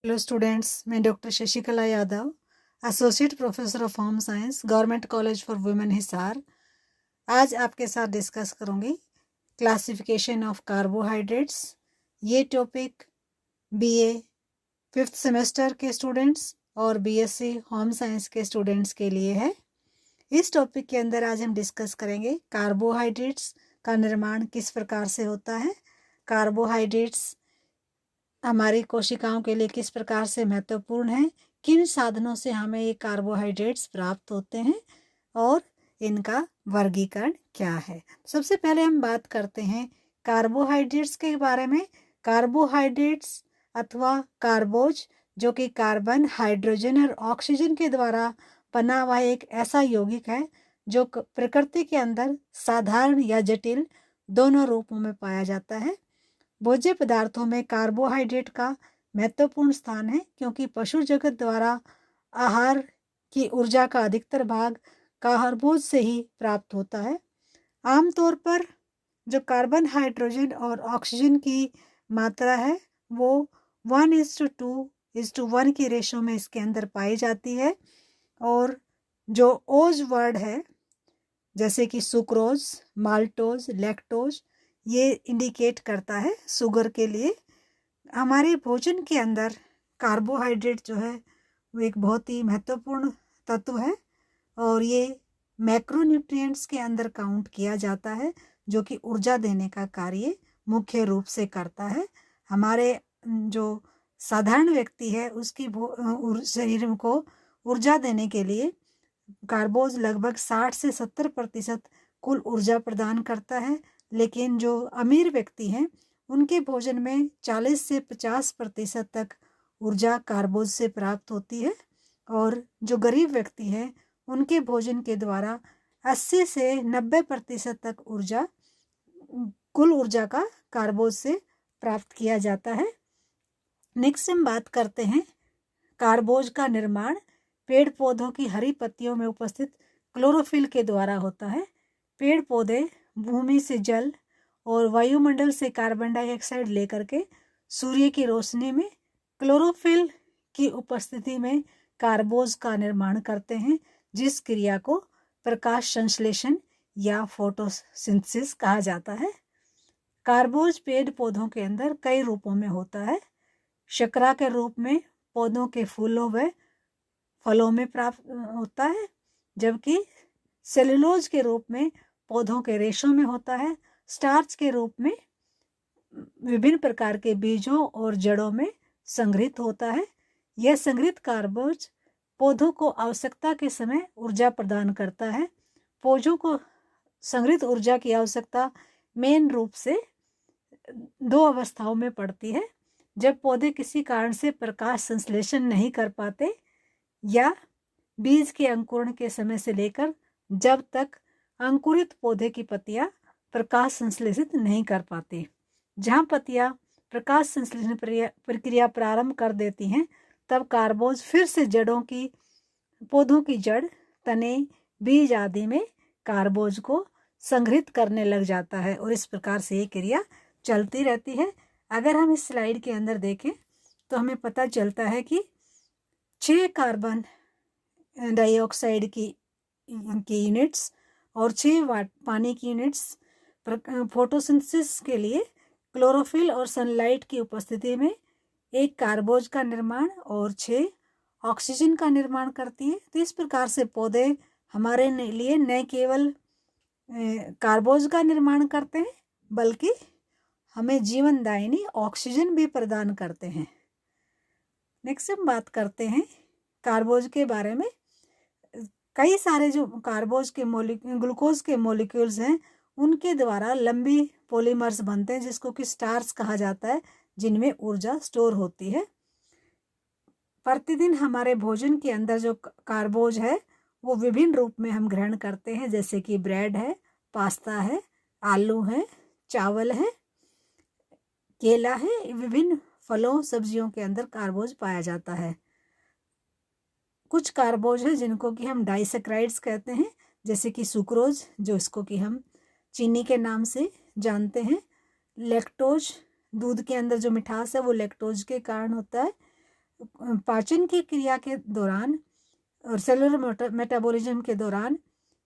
Hello students, मैं doctor Shashikala Yadav, associate professor of home science, government college for women Hisar. आज आपके साथ डिस्कस करूंगी क्लासिफिकेशन ऑफ कार्बोहाइड्रेट्स। ये टॉपिक बीए 5th सेमेस्टर के स्टूडेंट्स और बीएससी होम साइंस के स्टूडेंट्स के लिए है। इस टॉपिक के अंदर आज हम डिस्कस करेंगे कार्बोहाइड्रेट्स का निर्माण किस प्रकार से होता है, कार्बोहाइड्रेट्स हमारी कोशिकाओं के लिए किस प्रकार से महत्वपूर्ण है, किन साधनों से हमें ये कार्बोहाइड्रेट्स प्राप्त होते हैं और इनका वर्गीकरण क्या है। सबसे पहले हम बात करते हैं कार्बोहाइड्रेट्स के बारे में। कार्बोहाइड्रेट्स अथवा कार्बोज जो कि कार्बन, हाइड्रोजन और ऑक्सीजन के द्वारा बना हुआ एक ऐसा यौगिक है जो प्रकृति के अंदर साधारण या जटिल दोनों रूपों में पाया जाता है। भोज्य पदार्थों में कार्बोहाइड्रेट का महत्वपूर्ण स्थान है क्योंकि पशु जगत द्वारा आहार की ऊर्जा का अधिकतर भाग कार्बोज से ही प्राप्त होता है। आमतौर पर जो कार्बन, हाइड्रोजन और ऑक्सीजन की मात्रा है वो 1:2:1 की रेशो में इसके अंदर पाई जाती है। और जो ओज वर्ड है जैसे कि सुक्रोज, माल्टोज, लैक्टोज, ये इंडिकेट करता है शुगर के लिए। हमारे भोजन के अंदर कार्बोहाइड्रेट जो है वो एक बहुत ही महत्वपूर्ण तत्व है और ये मैक्रोन्यूट्रिएंट्स के अंदर काउंट किया जाता है जो कि ऊर्जा देने का कार्य मुख्य रूप से करता है। हमारे जो साधारण व्यक्ति है उसकी शरीर को ऊर्जा देने के लिए कार्बोज लगभग 60 से 70% कुल ऊर्जा प्रदान करता है, लेकिन जो अमीर व्यक्ति हैं उनके भोजन में 40 से 50% तक ऊर्जा कार्बोज से प्राप्त होती है और जो गरीब व्यक्ति हैं उनके भोजन के द्वारा 80 से 90% तक ऊर्जा, कुल ऊर्जा का कार्बोज से प्राप्त किया जाता है। नेक्स्ट हम बात करते हैं कार्बोज का निर्माण पेड़ पौधों की हरी पत्तियों में उपस्थित क्लोरोफिल के द्वारा होता है। पेड़ पौधे भूमि से जल और वायुमंडल से कार्बन डाइऑक्साइड लेकर के सूर्य की रोशनी में क्लोरोफिल की उपस्थिति में कार्बोज का निर्माण करते हैं, जिस क्रिया को प्रकाश संश्लेषण या फोटोसिंथेसिस कहा जाता है। कार्बोज पेड़ पौधों के अंदर कई रूपों में होता है। शर्करा के रूप में पौधों के फूलों व फलों में प्राप्त होता है, जबकि सेलुलोज के रूप में पौधों के रेशों में होता है। स्टार्च के रूप में विभिन्न प्रकार के बीजों और जड़ों में संग्रहित होता है। यह संग्रहित कार्बोज पौधों को आवश्यकता के समय ऊर्जा प्रदान करता है। पौधों को संग्रहित ऊर्जा की आवश्यकता मेन रूप से दो अवस्थाओं में पड़ती है: जब पौधे किसी कारण से प्रकाश संश्लेषण नहीं कर पाते या बीज के अंकुरण के समय से लेकर जब तक अंकुरित पौधे की पत्तियां प्रकाश संश्लेषित नहीं कर पाती। जहां पत्तियां प्रकाश संश्लेषण प्रक्रिया प्रारंभ कर देती हैं तब कार्बोज फिर से पौधों की जड़, तने, बीज आदि में कार्बोज को संग्रहित करने लग जाता है और इस प्रकार से ये क्रिया चलती रहती है। अगर हम इस स्लाइड के अंदर देखें तो हमें पता चलता है कि 6 कार्बन डाइऑक्साइड की यूनिट्स और 6 पानी की यूनिट्स फोटोसिंथेसिस के लिए क्लोरोफिल और सनलाइट की उपस्थिति में 1 कार्बोज का निर्माण और 6 ऑक्सीजन का निर्माण करती है। तो इस प्रकार से पौधे हमारे लिए न केवल कार्बोज का निर्माण करते हैं बल्कि हमें जीवनदायिनी ऑक्सीजन भी प्रदान करते हैं। नेक्स्ट हम बात करते हैं कार्बोज के बारे में। कई सारे जो कार्बोज के ग्लूकोज के मॉलिक्यूल्स हैं उनके द्वारा लंबी पॉलीमर्स बनते हैं जिसको कि स्टार्च कहा जाता है, जिनमें ऊर्जा स्टोर होती है। प्रतिदिन हमारे भोजन के अंदर जो कार्बोज है वो विभिन्न रूप में हम ग्रहण करते हैं, जैसे कि ब्रेड है, पास्ता है, आलू है, चावल है, केला है। विभिन्न फलों सब्जियों के अंदर कार्बोज पाया जाता है। कुछ कार्बोज है जिनको कि हम डाइसेक्राइड्स कहते हैं, जैसे कि सुक्रोज जो इसको कि हम चीनी के नाम से जानते हैं। लैक्टोज, दूध के अंदर जो मिठास है वो लैक्टोज के कारण होता है। पाचन की क्रिया के दौरान और सेलुलर मेटाबॉलिज्म के दौरान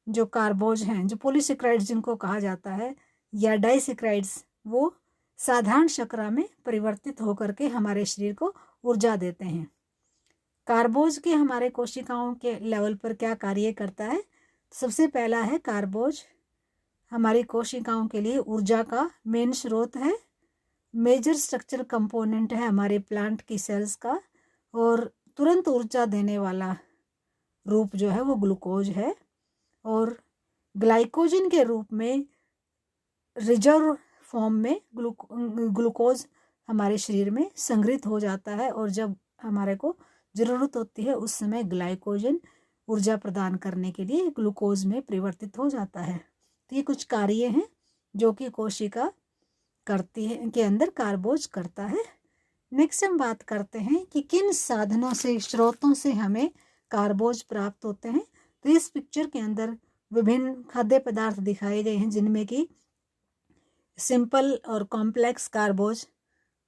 जो कार्बोज हैं, जो पॉलीसेक्राइड्स जिनको कहा जाता है, या डाइसेक्राइड्स, वो साधारण शर्करा में परिवर्तित होकर के हमारे शरीर को ऊर्जा देते हैं। कार्बोज के हमारे कोशिकाओं के लेवल पर क्या कार्य करता है? सबसे पहला है, कार्बोज हमारी कोशिकाओं के लिए ऊर्जा का मेन स्रोत है, मेजर स्ट्रक्चरल कंपोनेंट है हमारे प्लांट की सेल्स का, और तुरंत ऊर्जा देने वाला रूप जो है वो ग्लूकोज है, और ग्लाइकोजन के रूप में रिजर्व फॉर्म में ग्लूकोज हमारे शरीर में संग्रहित हो जाता है, और जब हमारे को ज़रूरत होती है उस समय ग्लाइकोजन ऊर्जा प्रदान करने के लिए ग्लूकोज में परिवर्तित हो जाता है। तो ये कुछ कार्य हैं जो कि कोशिका करती है, के अंदर कार्बोज करता है। नेक्स्ट हम बात करते हैं कि किन साधनों से, स्रोतों से हमें कार्बोज प्राप्त होते हैं। तो इस पिक्चर के अंदर विभिन्न खाद्य पदार्थ दिखाए गए हैं, जिनमें कि सिंपल और कॉम्प्लेक्स कार्बोज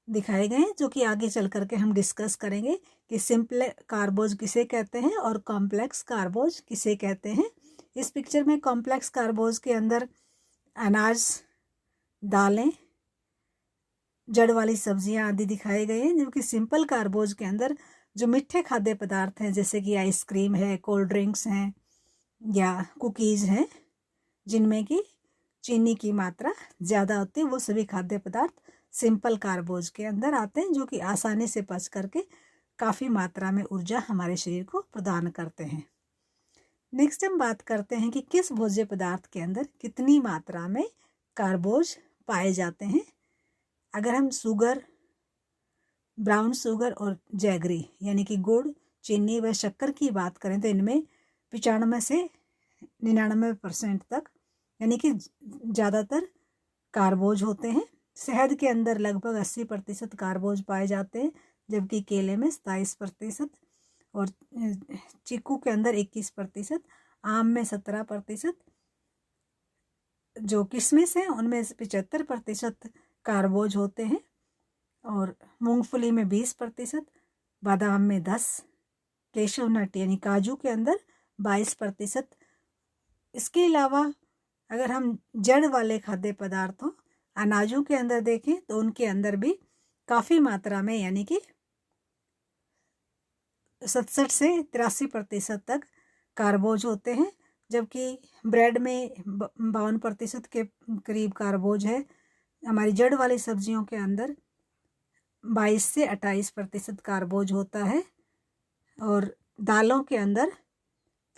दिखाए गए हैं, जो कि आगे चल करके हम डिस्कस करेंगे कि सिंपल कार्बोज किसे कहते हैं और कॉम्प्लेक्स कार्बोज किसे कहते हैं। इस पिक्चर में कॉम्प्लेक्स कार्बोज के अंदर अनाज, दालें, जड़ वाली सब्जियां आदि दिखाए गए हैं, जबकि सिंपल कार्बोज के अंदर जो मीठे खाद्य पदार्थ हैं, जैसे कि आइसक्रीम है, कोल्ड ड्रिंक्स हैं या कुकीज़ हैं, जिनमें कि चीनी की मात्रा ज़्यादा होती है, वो सभी खाद्य पदार्थ सिंपल कार्बोज के अंदर आते हैं, जो कि आसानी से पच करके काफ़ी मात्रा में ऊर्जा हमारे शरीर को प्रदान करते हैं। नेक्स्ट हम बात करते हैं कि किस भोज्य पदार्थ के अंदर कितनी मात्रा में कार्बोज पाए जाते हैं। अगर हम शुगर, ब्राउन शुगर और जैगरी यानी कि गुड़, चीनी व शक्कर की बात करें तो इनमें 95 से 99% तक यानी कि ज़्यादातर कार्बोज होते हैं। शहद के अंदर लगभग 80% कार्बोज पाए जाते हैं, जबकि केले में 27% और चीकू के अंदर 21%, आम में 17%, जो किशमिश है उनमें 75% कार्बोज होते हैं, और मूंगफली में 20%, बादाम में 10%, केशव नट यानी काजू के अंदर 22%। इसके अलावा अगर हम जड़ वाले खाद्य पदार्थों, अनाजों के अंदर देखें तो उनके अंदर भी काफ़ी मात्रा में यानी कि 67 से 83% तक कार्बोज होते हैं, जबकि ब्रेड में 52% के करीब कार्बोज है। हमारी जड़ वाली सब्जियों के अंदर 22 से 28% कार्बोज होता है, और दालों के अंदर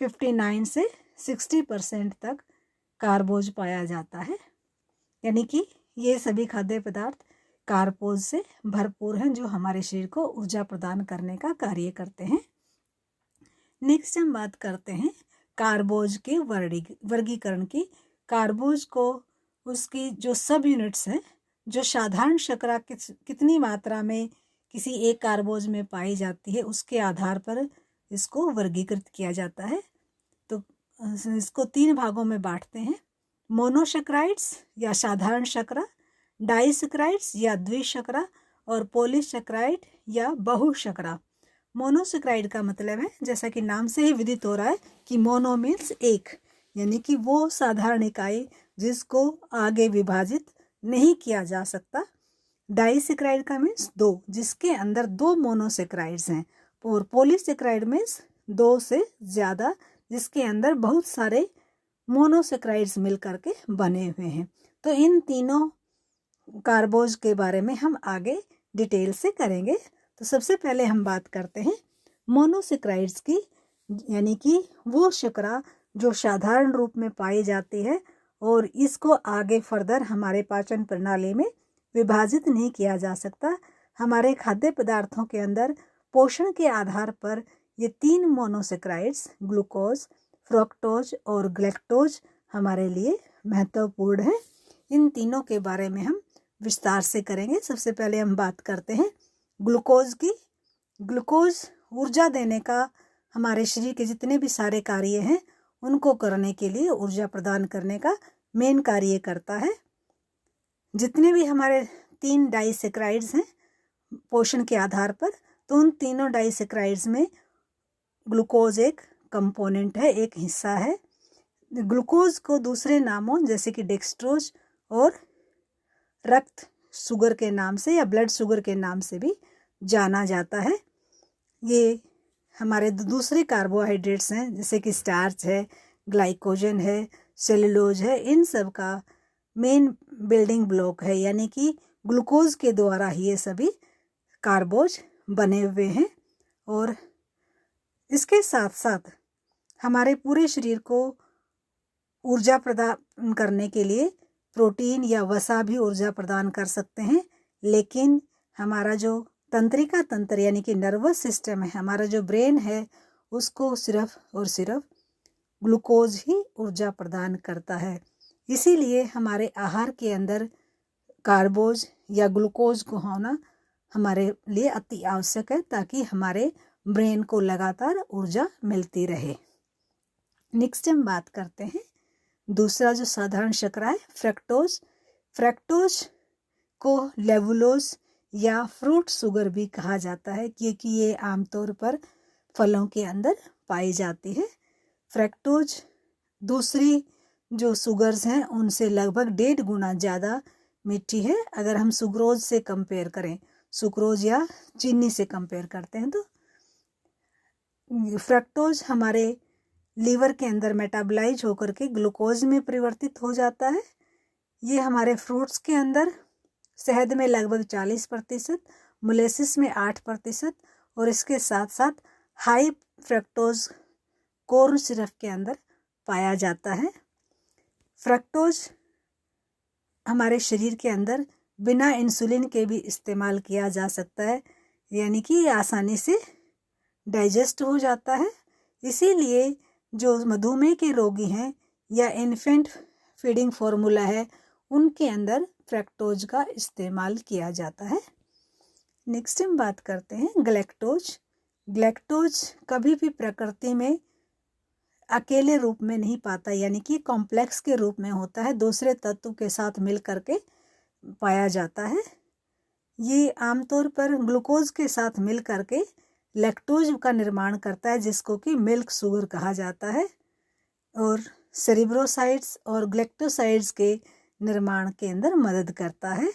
59 से 60% तक कार्बोज पाया जाता है। यानी कि ये सभी खाद्य पदार्थ कार्बोज से भरपूर हैं, जो हमारे शरीर को ऊर्जा प्रदान करने का कार्य करते हैं। नेक्स्ट हम बात करते हैं कार्बोज के वर्गीकरण की। कार्बोज को उसकी जो सब यूनिट्स हैं, जो साधारण शर्करा कितनी मात्रा में किसी एक कार्बोज में पाई जाती है, उसके आधार पर इसको वर्गीकृत किया जाता है। तो इसको 3 भागों में बांटते हैं, मोनोसेक्राइड्स या साधारण शर्करा, डाइसेक्राइड्स या द्विशर्करा, और पॉलीसेक्राइड या बहुशर्करा। मोनोसेक्राइड का मतलब है, जैसा कि नाम से ही विदित हो रहा है, कि मोनो मीन्स एक, यानी कि वो साधारण इकाई जिसको आगे विभाजित नहीं किया जा सकता। डाइसेक्राइड का मीन्स 2, जिसके अंदर 2 मोनोसेक्राइड्स हैं, और पॉलीसेक्राइड मीन्स 2 से ज़्यादा, जिसके अंदर बहुत सारे मोनोसेक्राइड्स मिल करके बने हुए हैं। तो इन तीनों कार्बोज के बारे में हम आगे डिटेल से करेंगे। तो सबसे पहले हम बात करते हैं मोनोसेक्राइड्स की, यानी कि वो शर्करा जो साधारण रूप में पाई जाती है और इसको आगे फर्दर हमारे पाचन प्रणाली में विभाजित नहीं किया जा सकता। हमारे खाद्य पदार्थों के अंदर पोषण के आधार पर ये 3 मोनोसेक्राइड्स, ग्लूकोज, फ्रक्टोज और ग्लैक्टोज, हमारे लिए महत्वपूर्ण है। इन तीनों के बारे में हम विस्तार से करेंगे। सबसे पहले हम बात करते हैं ग्लूकोज की। ग्लूकोज ऊर्जा देने का, हमारे शरीर के जितने भी सारे कार्य हैं उनको करने के लिए, ऊर्जा प्रदान करने का मेन कार्य करता है। जितने भी हमारे 3 डाइसेक्राइड्स हैं पोषण के आधार पर, तो तो उन तीनों डाइसेक्राइड्स में ग्लूकोज एक कंपोनेंट है, एक हिस्सा है। ग्लूकोज को दूसरे नामों जैसे कि डेक्सट्रोज और रक्त शुगर के नाम से या ब्लड शुगर के नाम से भी जाना जाता है। ये हमारे दूसरे कार्बोहाइड्रेट्स हैं जैसे कि स्टार्च है, ग्लाइकोजन है, सेलुलोज है, इन सब का मेन बिल्डिंग ब्लॉक है, यानी कि ग्लूकोज के द्वारा ही ये सभी कार्बोज बने हुए हैं। और इसके साथ साथ हमारे पूरे शरीर को ऊर्जा प्रदान करने के लिए प्रोटीन या वसा भी ऊर्जा प्रदान कर सकते हैं, लेकिन हमारा जो तंत्रिका तंत्र यानी कि नर्वस सिस्टम है, हमारा जो ब्रेन है, उसको सिर्फ और सिर्फ ग्लूकोज ही ऊर्जा प्रदान करता है। इसीलिए हमारे आहार के अंदर कार्बोज या ग्लूकोज को होना हमारे लिए अति आवश्यक है, ताकि हमारे ब्रेन को लगातार ऊर्जा मिलती रहे। नेक्स्ट हम बात करते हैं दूसरा जो साधारण शर्करा है, फ्रक्टोज। फ्रक्टोज को लेवुलोज या फ्रूट शुगर भी कहा जाता है, क्योंकि ये आमतौर पर फलों के अंदर पाई जाती है। फ्रक्टोज दूसरी जो शुगर्स हैं उनसे लगभग 1.5 गुना ज़्यादा मीठी है। अगर हम सुक्रोज से कंपेयर करें, सुक्रोज या चीनी से कंपेयर करते हैं, तो फ्रक्टोज हमारे लीवर के अंदर मेटाबोलाइज होकर के ग्लूकोज में परिवर्तित हो जाता है। ये हमारे फ्रूट्स के अंदर शहद में लगभग 40%, मोलेसिस में 8% और इसके साथ साथ हाई फ्रक्टोज कॉर्न सिरप के अंदर पाया जाता है। फ्रक्टोज हमारे शरीर के अंदर बिना इंसुलिन के भी इस्तेमाल किया जा सकता है, यानी कि ये आसानी से डाइजेस्ट हो जाता है। इसीलिए जो मधुमेह के रोगी हैं या इन्फेंट फीडिंग फार्मूला है, उनके अंदर फ्रक्टोज का इस्तेमाल किया जाता है। नेक्स्ट हम बात करते हैं ग्लैक्टोज। ग्लैक्टोज कभी भी प्रकृति में अकेले रूप में नहीं पाता, यानी कि कॉम्प्लेक्स के रूप में होता है, दूसरे तत्व के साथ मिल करके पाया जाता है। ये आमतौर पर ग्लूकोज के साथ मिल करके लैक्टोज का निर्माण करता है, जिसको कि मिल्क शुगर कहा जाता है, और सेरिब्रोसाइड्स और ग्लैक्टोसाइड्स के निर्माण के अंदर मदद करता है,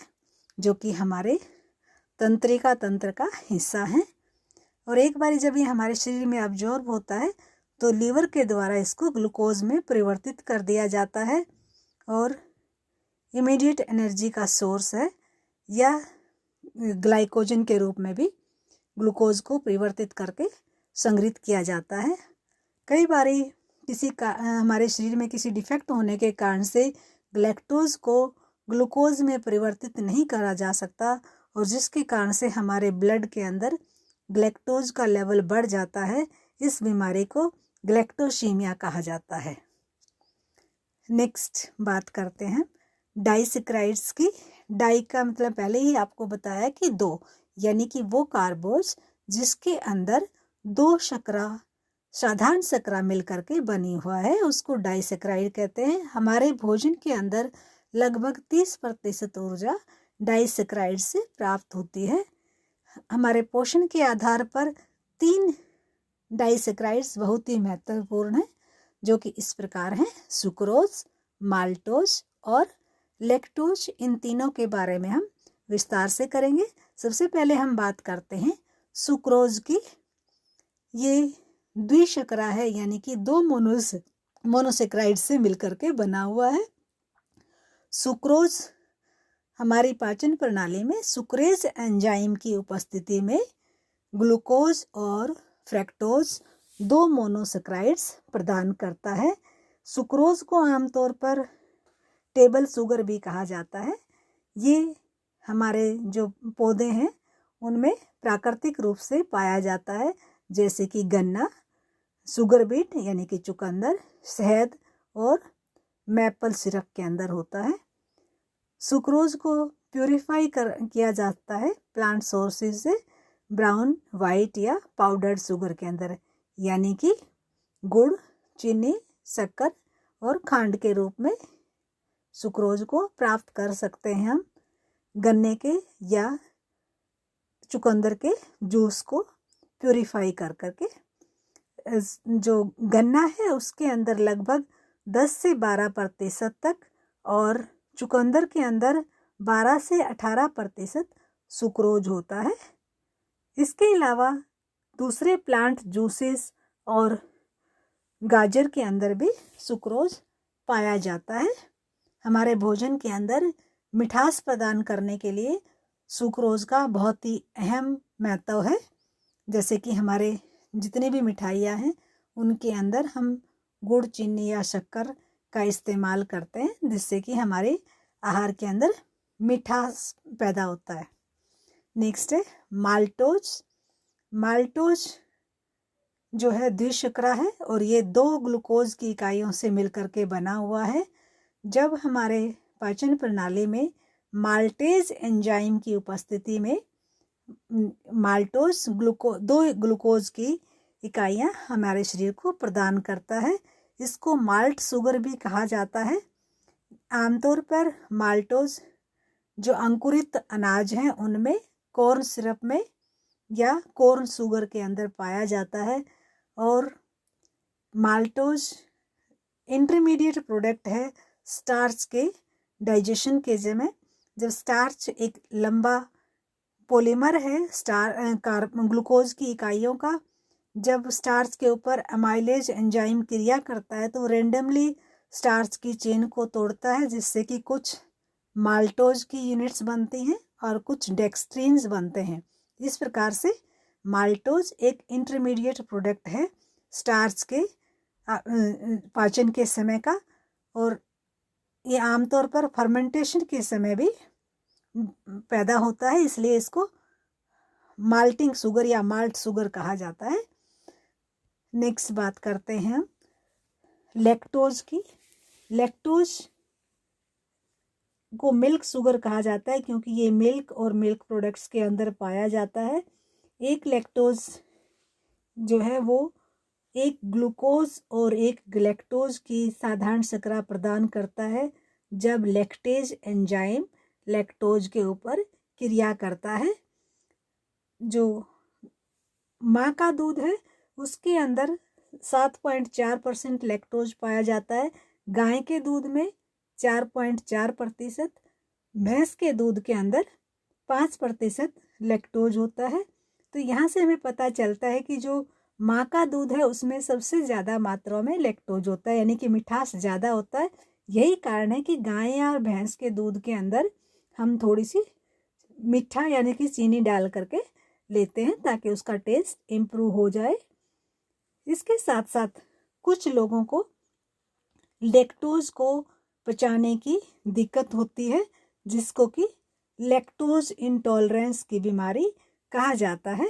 जो कि हमारे तंत्रिका तंत्र का हिस्सा है। और एक बार जब ये हमारे शरीर में अब्जॉर्ब होता है तो लीवर के द्वारा इसको ग्लूकोज में परिवर्तित कर दिया जाता है और इमीडिएट एनर्जी का सोर्स है, या ग्लाइकोजन के रूप में भी ग्लूकोज को परिवर्तित करके संग्रहित किया जाता है। कई बार हमारे शरीर में किसी डिफेक्ट होने के कारण से ग्लैक्टोज को ग्लूकोज में परिवर्तित नहीं करा जा सकता, और जिसके कारण से हमारे ब्लड के अंदर ग्लैक्टोज का लेवल बढ़ जाता है। इस बीमारी को ग्लैक्टोसीमिया कहा जाता है। नेक्स्ट बात करते हैं डाइसेक्राइड्स की। डाई का मतलब पहले ही आपको बताया कि 2, यानी कि वो कार्बोज जिसके अंदर 2 शर्करा, साधारण शर्करा मिलकर के बनी हुआ है, उसको डाइसेक्राइड कहते हैं। हमारे भोजन के अंदर लगभग 30% ऊर्जा डाइसेक्राइड से प्राप्त होती है। हमारे पोषण के आधार पर 3 डाइसेक्राइड्स बहुत ही महत्वपूर्ण हैं, जो कि इस प्रकार हैं: सुक्रोज, माल्टोज और लैक्टोज। इन तीनों के बारे में हम विस्तार से करेंगे। सबसे पहले हम बात करते हैं सुक्रोज की। ये द्विशर्करा है, यानी कि 2 मोनोसेक्राइड से मिलकर के बना हुआ है। सुक्रोज हमारी पाचन प्रणाली में सुक्रेज एंजाइम की उपस्थिति में ग्लूकोज और फ्रक्टोज 2 मोनोसेक्राइड्स प्रदान करता है। सुक्रोज को आमतौर पर टेबल शुगर भी कहा जाता है। ये हमारे जो पौधे हैं उनमें प्राकृतिक रूप से पाया जाता है, जैसे कि गन्ना, शुगर बीट यानी कि चुकंदर, शहद और मैपल सिरप के अंदर होता है। सुक्रोज को प्यूरिफाई किया जाता है प्लांट सोर्सेज से ब्राउन, वाइट या पाउडर्ड शुगर के अंदर, यानी कि गुड़, चीनी, शक्कर और खांड के रूप में सुक्रोज को प्राप्त कर सकते हैं हम गन्ने के या चुकंदर के जूस को प्यूरिफाई कर करके। जो गन्ना है उसके अंदर लगभग 10 से 12% तक और चुकंदर के अंदर 12 से 18% सुक्रोज होता है। इसके अलावा दूसरे प्लांट जूसेस और गाजर के अंदर भी सुक्रोज पाया जाता है। हमारे भोजन के अंदर मिठास प्रदान करने के लिए सुक्रोज का बहुत ही अहम महत्व है। जैसे कि हमारे जितनी भी मिठाइयाँ हैं उनके अंदर हम गुड़, चीनी या शक्कर का इस्तेमाल करते हैं, जिससे कि हमारे आहार के अंदर मिठास पैदा होता है। नेक्स्ट है माल्टोज। माल्टोज जो है द्विशर्करा है और ये 2 ग्लूकोज की इकाइयों से मिलकर के बना हुआ है। जब हमारे पाचन प्रणाली में माल्टेज एंजाइम की उपस्थिति में माल्टोज 2 ग्लूकोज की इकाइयाँ हमारे शरीर को प्रदान करता है। इसको माल्ट शुगर भी कहा जाता है। आमतौर पर माल्टोज जो अंकुरित अनाज हैं उनमें, कॉर्न सिरप में या कॉर्न शुगर के अंदर पाया जाता है। और माल्टोज इंटरमीडिएट प्रोडक्ट है स्टार्च के डाइजेशन के समय। जब स्टार्च एक लंबा पॉलीमर है ग्लूकोज की इकाइयों का, जब स्टार्च के ऊपर अमाइलेज एंजाइम क्रिया करता है तो रेंडमली स्टार्च की चेन को तोड़ता है, जिससे कि कुछ माल्टोज की यूनिट्स बनती हैं और कुछ डेक्स्ट्रीन्स बनते हैं। इस प्रकार से माल्टोज एक इंटरमीडिएट प्रोडक्ट है स्टार्च के पाचन के समय का, और ये आमतौर पर फर्मेंटेशन के समय भी पैदा होता है, इसलिए इसको माल्टिंग शुगर या माल्ट शुगर कहा जाता है। नेक्स्ट बात करते हैं लैक्टोज की। लैक्टोज को मिल्क शुगर कहा जाता है क्योंकि ये मिल्क और मिल्क प्रोडक्ट्स के अंदर पाया जाता है। एक लैक्टोज जो है वो एक ग्लूकोज और एक गैलेक्टोज की साधारण शर्करा प्रदान करता है जब लैक्टेज एंजाइम लैक्टोज के ऊपर क्रिया करता है। जो माँ का दूध है उसके अंदर 7.4% लैक्टोज पाया जाता है, गाय के दूध में 4.4%, भैंस के दूध के अंदर 5% लैक्टोज होता है। तो यहाँ से हमें पता चलता है कि जो माँ का दूध है उसमें सबसे ज़्यादा मात्रा में लैक्टोज होता है, यानी कि मिठास ज़्यादा होता है। यही कारण है कि गाय या भैंस के दूध के अंदर हम थोड़ी सी मीठा यानी कि चीनी डाल करके लेते हैं ताकि उसका टेस्ट इम्प्रूव हो जाए। इसके साथ साथ कुछ लोगों को लैक्टोज को पचाने की दिक्कत होती है, जिसको कि लैक्टोज इंटॉलरेंस की बीमारी कहा जाता है।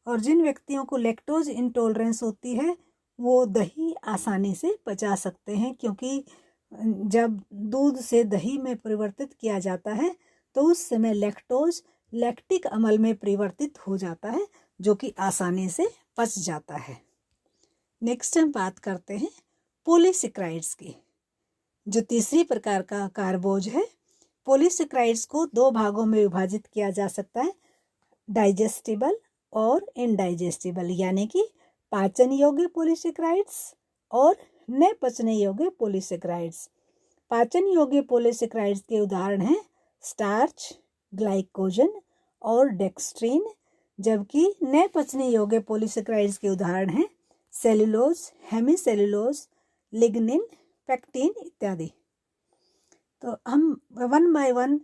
और जिन व्यक्तियों को लैक्टोज इंटॉलरेंस होती है वो दही आसानी से पचा सकते हैं, क्योंकि जब दूध से दही में परिवर्तित किया जाता है तो उस समय लैक्टोज लैक्टिक अम्ल में परिवर्तित हो जाता है, जो कि आसानी से पच जाता है। नेक्स्ट हम बात करते हैं पॉलीसेक्राइड्स की, जो तीसरी प्रकार का कार्बोज है। पॉलीसेक्राइड्स को 2 भागों में विभाजित किया जा सकता है, डाइजेस्टिबल और इनडाइजेस्टिबल, यानी कि पाचन योग्य पॉलीसेक्राइड्स और न पचने योग्य पॉलीसेक्राइड्स। पाचन योग्य पॉलीसेक्राइड्स के उदाहरण हैं स्टार्च, ग्लाइकोजन और डेक्स्ट्रीन, जबकि न पचने योग्य पॉलीसेक्राइड्स के उदाहरण हैं सेलुलोज, हेमीसेलुलोज, लिग्निन, पेक्टिन इत्यादि। तो हम 1 बाय 1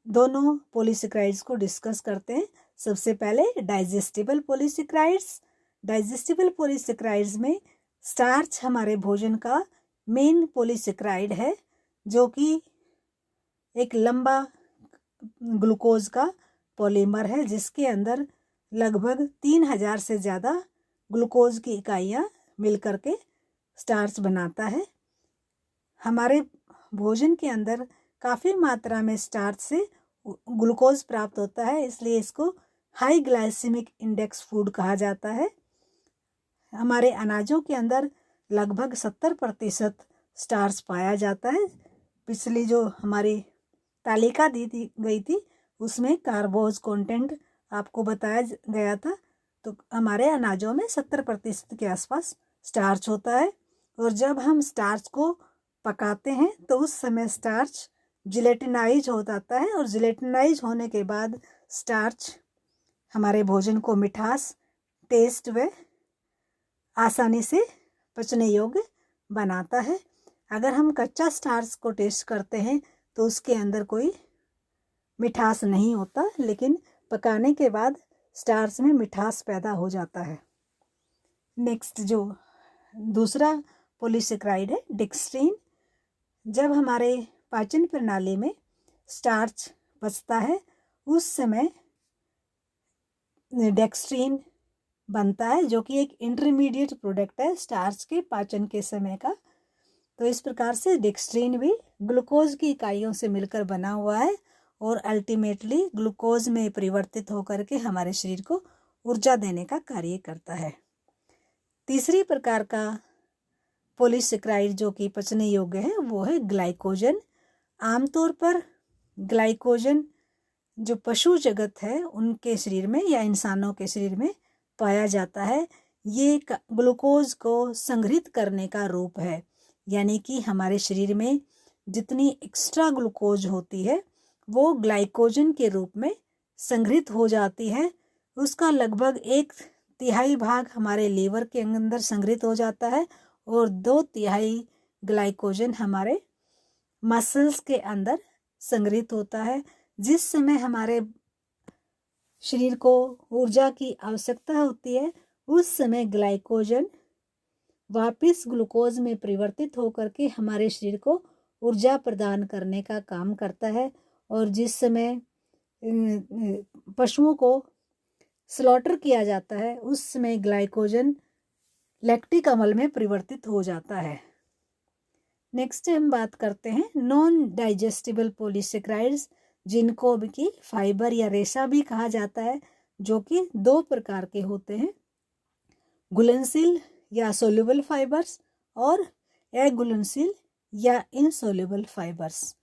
दोनों पॉलीसेक्राइड्स को डिस्कस करते हैं। सबसे पहले डाइजेस्टिबल पॉलीसेक्राइड्स। डाइजेस्टिबल पॉलीसेक्राइड्स में स्टार्च हमारे भोजन का मेन पॉलीसेक्राइड है, जो कि एक लंबा ग्लूकोज का पॉलीमर है जिसके अंदर लगभग 3000 से ज़्यादा ग्लूकोज की इकाइयाँ मिलकर के स्टार्च बनाता है। हमारे भोजन के अंदर काफ़ी मात्रा में स्टार्च से ग्लूकोज प्राप्त होता है, इसलिए इसको हाई ग्लाइसेमिक इंडेक्स फूड कहा जाता है। हमारे अनाजों के अंदर लगभग 70% स्टार्च पाया जाता है। पिछली जो हमारी तालिका दी गई थी उसमें कार्बोज कंटेंट आपको बताया गया था। तो हमारे अनाजों में 70% के आसपास स्टार्च होता है, और जब हम स्टार्च को पकाते हैं तो उस समय स्टार्च जिलेटिनाइज हो जाता है, और जिलेटिनाइज होने के बाद स्टार्च हमारे भोजन को मिठास, टेस्ट व आसानी से पचने योग्य बनाता है। अगर हम कच्चा स्टार्च को टेस्ट करते हैं तो उसके अंदर कोई मिठास नहीं होता, लेकिन पकाने के बाद स्टार्च में मिठास पैदा हो जाता है। नेक्स्ट जो दूसरा पॉलीसेकेराइड है डेक्स्ट्रीन। जब हमारे पाचन प्रणाली में स्टार्च बचता है उस समय डेक्स्ट्रीन बनता है, जो कि एक इंटरमीडिएट प्रोडक्ट है स्टार्च के पाचन के समय का। तो इस प्रकार से डेक्स्ट्रीन भी ग्लूकोज की इकाइयों से मिलकर बना हुआ है और अल्टीमेटली ग्लूकोज में परिवर्तित होकर के हमारे शरीर को ऊर्जा देने का कार्य करता है। तीसरी प्रकार का पॉलीसेकेराइड जो कि पचने योग्य है वो है ग्लाइकोजन। आमतौर पर ग्लाइकोजन जो पशु जगत है उनके शरीर में या इंसानों के शरीर में पाया जाता है। ये ग्लूकोज को संग्रहित करने का रूप है, यानी कि हमारे शरीर में जितनी एक्स्ट्रा ग्लूकोज होती है वो ग्लाइकोजन के रूप में संग्रहित हो जाती है। उसका लगभग 1/3 भाग हमारे लीवर के अंदर संग्रहित हो जाता है और 2/3 ग्लाइकोजन हमारे मसल्स के अंदर संग्रहित होता है। जिस समय हमारे शरीर को ऊर्जा की आवश्यकता होती है उस समय ग्लाइकोजन वापस ग्लूकोज में परिवर्तित होकर के हमारे शरीर को ऊर्जा प्रदान करने का काम करता है। और जिस समय पशुओं को स्लॉटर किया जाता है उस समय ग्लाइकोजन लैक्टिक अम्ल में परिवर्तित हो जाता है। नेक्स्ट हम बात करते हैं नॉन डाइजेस्टिबल पॉलीसेकेराइड्स, जिनको कि फाइबर या रेशा भी कहा जाता है, जो कि 2 प्रकार के होते हैं, घुलनशील या सोल्यूबल फाइबर्स और अघुलनशील या इनसोल्यूबल फाइबर्स।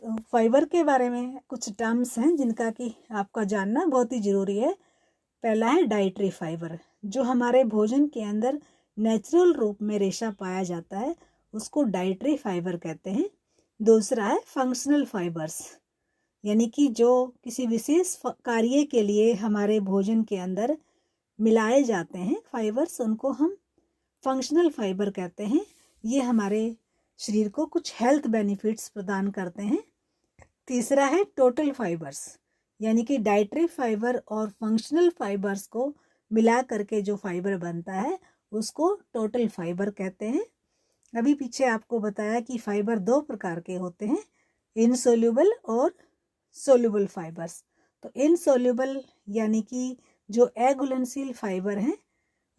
तो फाइबर के बारे में कुछ टर्म्स हैं जिनका कि आपका जानना बहुत ही ज़रूरी है। पहला है डाइटरी फाइबर, जो हमारे भोजन के अंदर नेचुरल रूप में रेशा पाया जाता है उसको डाइटरी फाइबर कहते हैं। दूसरा है फंक्शनल फाइबर्स, यानी कि जो किसी विशेष कार्य के लिए हमारे भोजन के अंदर मिलाए जाते हैं फाइबर्स, उनको हम फंक्शनल फाइबर कहते हैं। ये हमारे शरीर को कुछ हेल्थ बेनिफिट्स प्रदान करते हैं। तीसरा है टोटल फाइबर्स, यानी कि डाइटरी फाइबर और फंक्शनल फाइबर्स को मिला करके जो फाइबर बनता है उसको टोटल फाइबर कहते हैं। अभी पीछे आपको बताया कि फाइबर 2 प्रकार के होते हैं, इनसोल्यूबल और सोल्यूबल फाइबर्स। तो इनसोल्यूबल यानी कि जो अघुलनशील फाइबर हैं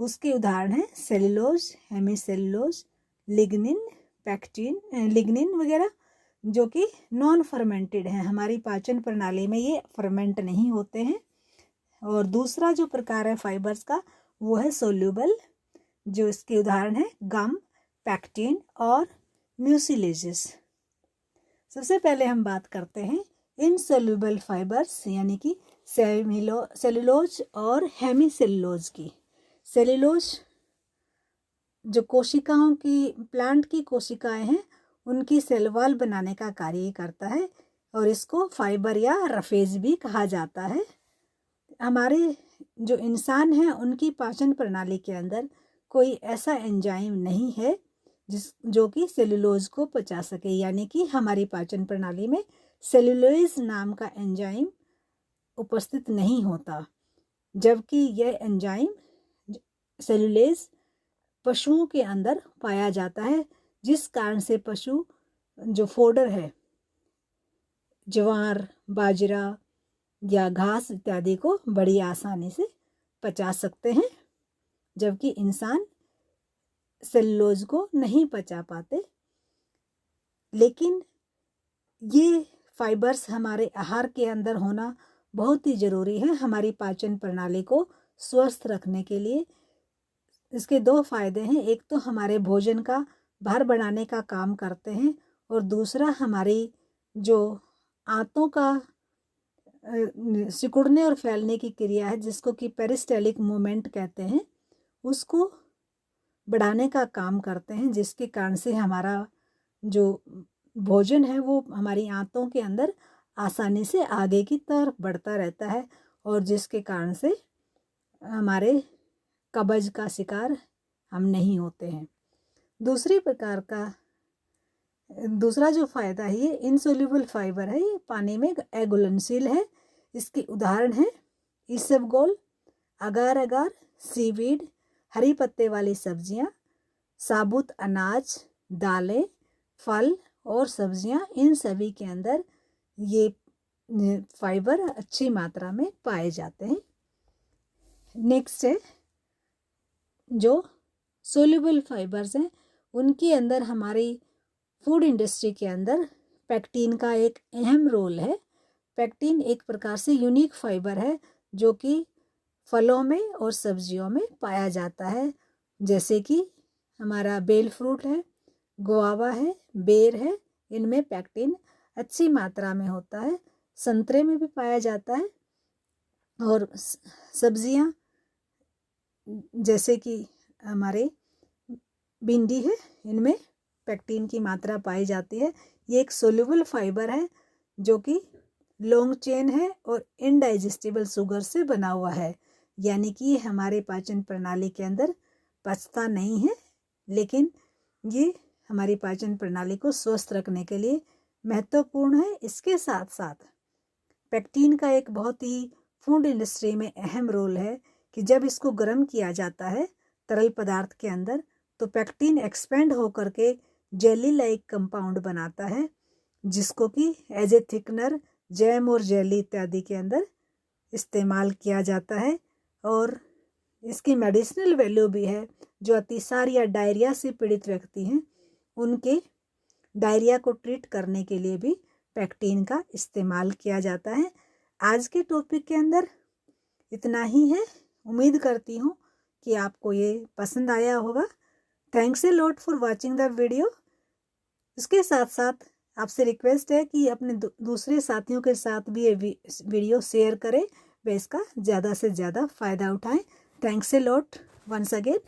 उसके उदाहरण हैं cellulose, hemicellulose, lignin, pectin, lignin वगैरह, जो कि नॉन फर्मेंटेड हैं। हमारी पाचन प्रणाली में ये फर्मेंट नहीं होते हैं। और दूसरा जो प्रकार है फाइबर्स का वो है सोल्यूबल, जो इसके उदाहरण है गम, पैक्टिन और म्यूसिलेजेस। सबसे पहले हम बात करते हैं इनसोल्यूबल फाइबर्स यानी कि सेलुलोज और हेमीसेलुलोज की। सेलुलोज जो कोशिकाओं की प्लांट की कोशिकाएं हैं उनकी सेल वॉल बनाने का कार्य करता है और इसको फाइबर या रफेज भी कहा जाता है। हमारे जो इंसान हैं उनकी पाचन प्रणाली के अंदर कोई ऐसा एंजाइम नहीं है जो कि सेलुलोज को पचा सके, यानी कि हमारी पाचन प्रणाली में सेलुलोज नाम का एंजाइम उपस्थित नहीं होता, जबकि यह एंजाइम सेलुलोज पशुओं के अंदर पाया जाता है, जिस कारण से पशु जो फोडर है ज्वार, बाजरा या घास इत्यादि को बड़ी आसानी से पचा सकते हैं, जबकि इंसान सेलुलोज को नहीं पचा पाते। लेकिन ये फाइबर्स हमारे आहार के अंदर होना बहुत ही ज़रूरी है हमारी पाचन प्रणाली को स्वस्थ रखने के लिए। इसके 2 फायदे हैं, एक तो हमारे भोजन का भार बढ़ाने का काम करते हैं और दूसरा हमारी जो आंतों का सिकुड़ने और फैलने की क्रिया है, जिसको कि पेरिस्टेलिक मूवमेंट कहते हैं, उसको बढ़ाने का काम करते हैं, जिसके कारण से हमारा जो भोजन है वो हमारी आंतों के अंदर आसानी से आगे की तरफ बढ़ता रहता है, और जिसके कारण से हमारे कब्ज का शिकार हम नहीं होते हैं। दूसरी प्रकार का दूसरा जो फ़ायदा है, ये इनसोल्यूबल फाइबर है, ये पानी में अघुलनशील है। इसके उदाहरण हैं इसबगोल, अगार अगार, सीवीड, हरी पत्ते वाली सब्जियां, साबुत अनाज, दालें, फल और सब्जियां, इन सभी के अंदर ये फाइबर अच्छी मात्रा में पाए जाते हैं। नेक्स्ट है जो सोल्यूबल फाइबर्स हैं, उनके अंदर हमारी फूड इंडस्ट्री के अंदर पेक्टिन का एक अहम रोल है। पेक्टिन एक प्रकार से यूनिक फाइबर है जो कि फलों में और सब्जियों में पाया जाता है, जैसे कि हमारा बेल फ्रूट है, गुआवा है, बेर है, इनमें पेक्टिन अच्छी मात्रा में होता है। संतरे में भी पाया जाता है, और सब्जियां जैसे कि हमारे भिंडी है, इनमें पेक्टिन की मात्रा पाई जाती है। ये एक सोल्यूबल फाइबर है जो कि लॉन्ग चेन है और इनडाइजेस्टिबल शुगर से बना हुआ है, यानी कि हमारे पाचन प्रणाली के अंदर पचता नहीं है, लेकिन ये हमारी पाचन प्रणाली को स्वस्थ रखने के लिए महत्वपूर्ण है। इसके साथ साथ पेक्टिन का एक बहुत ही फूड इंडस्ट्री में अहम रोल है कि जब इसको गर्म किया जाता है तरल पदार्थ के अंदर, तो पेक्टिन एक्सपेंड होकर के जेली लाइक कंपाउंड बनाता है, जिसको कि एज ए थिकनर, जैम और जेली इत्यादि के अंदर इस्तेमाल किया जाता है। और इसकी मेडिसिनल वैल्यू भी है। जो अतिसार या डायरिया से पीड़ित व्यक्ति हैं, उनके डायरिया को ट्रीट करने के लिए भी पेक्टिन का इस्तेमाल किया जाता है। आज के टॉपिक के अंदर इतना ही है। उम्मीद करती हूँ कि आपको ये पसंद आया होगा। Thanks a lot for watching the video. इसके साथ साथ आपसे रिक्वेस्ट है कि अपने दूसरे साथियों के साथ भी ये वीडियो शेयर करें, वे इसका ज़्यादा से ज़्यादा फ़ायदा उठाएं। Thanks a lot once again.